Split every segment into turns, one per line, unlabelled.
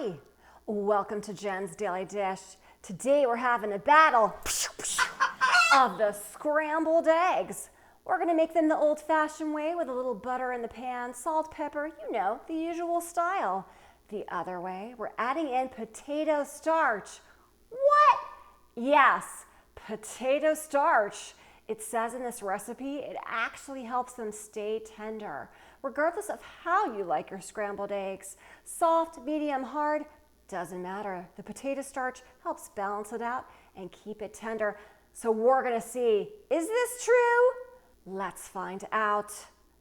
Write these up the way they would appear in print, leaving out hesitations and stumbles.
Hi, welcome to Jen's Daily Dish. Today we're having a battle of the scrambled eggs. We're gonna make them the old-fashioned way with a little butter in the pan, salt, pepper, you know, the usual style. The other way, we're adding in potato starch. What? Yes, potato starch. It says in this recipe, it actually helps them stay tender, regardless of how you like your scrambled eggs. Soft, medium, hard, doesn't matter. The potato starch helps balance it out and keep it tender. So we're gonna see, is this true? Let's find out.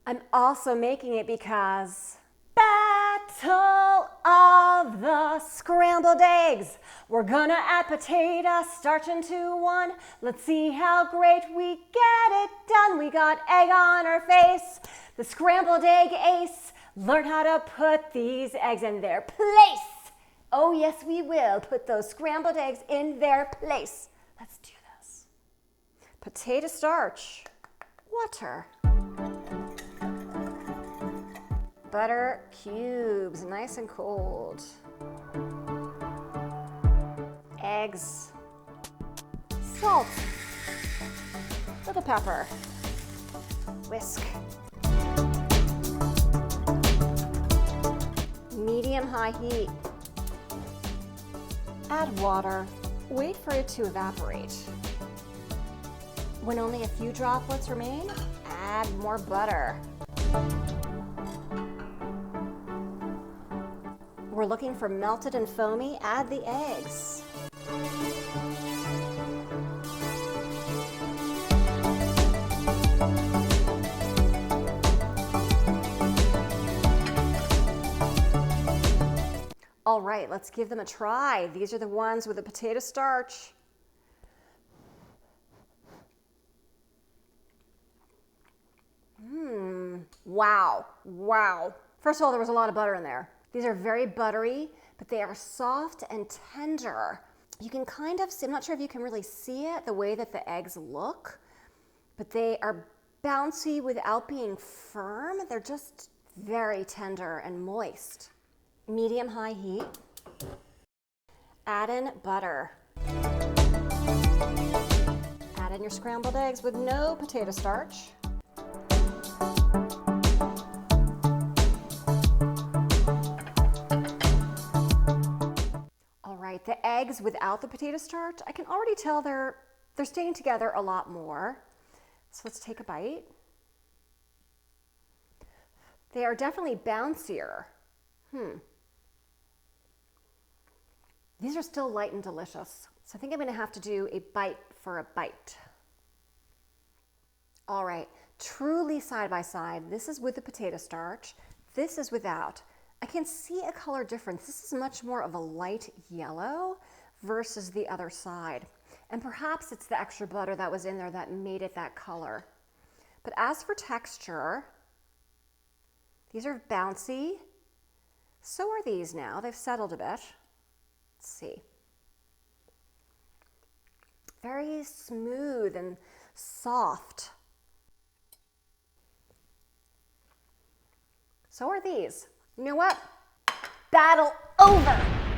I'm also making it because Battle of the Scrambled Eggs. We're gonna add potato starch into one. Let's see how great we get it done. We got egg on our face. The scrambled egg ace. Learn how to put these eggs in their place. Oh yes, we will put those scrambled eggs in their place. Let's do this. Potato starch, water, butter cubes, nice and cold. Eggs, salt, little pepper, whisk. Medium-high heat. Add water. Wait for it to evaporate. When only a few droplets remain, add more butter. We're looking for melted and foamy. Add the eggs. All right, let's give them a try. These are the ones with the potato starch. Wow. First of all, there was a lot of butter in there. These are very buttery, but they are soft and tender. You can kind of see, I'm not sure if you can really see it, the way that the eggs look, but they are bouncy without being firm. They're just very tender and moist. Medium-high heat. Add in butter. Add in your scrambled eggs with no potato starch. All right, the eggs without the potato starch, I can already tell they're staying together a lot more. So let's take a bite. They are definitely bouncier. These are still light and delicious. So I think I'm gonna have to do a bite for a bite. All right, truly side by side. This is with the potato starch. This is without. I can see a color difference. This is much more of a light yellow versus the other side. And perhaps it's the extra butter that was in there that made it that color. But as for texture, these are bouncy. So are these now. They've settled a bit. Let's see. Very smooth and soft. So are these. You know what? Battle over.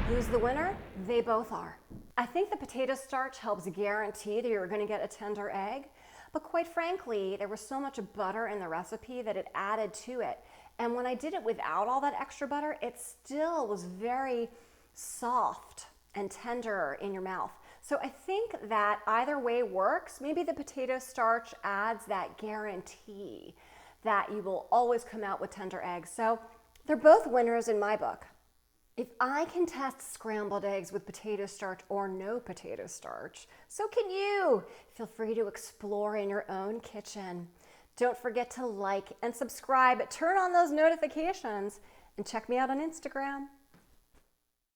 Who's the winner? They both are. I think the potato starch helps guarantee that you're going to get a tender egg, but quite frankly, there was so much butter in the recipe that it added to it. And when I did it without all that extra butter, it still was very soft and tender in your mouth. So I think that either way works. Maybe the potato starch adds that guarantee that you will always come out with tender eggs. So they're both winners in my book. If I can test scrambled eggs with potato starch or no potato starch, so can you. Feel free to explore in your own kitchen. Don't forget to like and subscribe, turn on those notifications, and check me out on Instagram.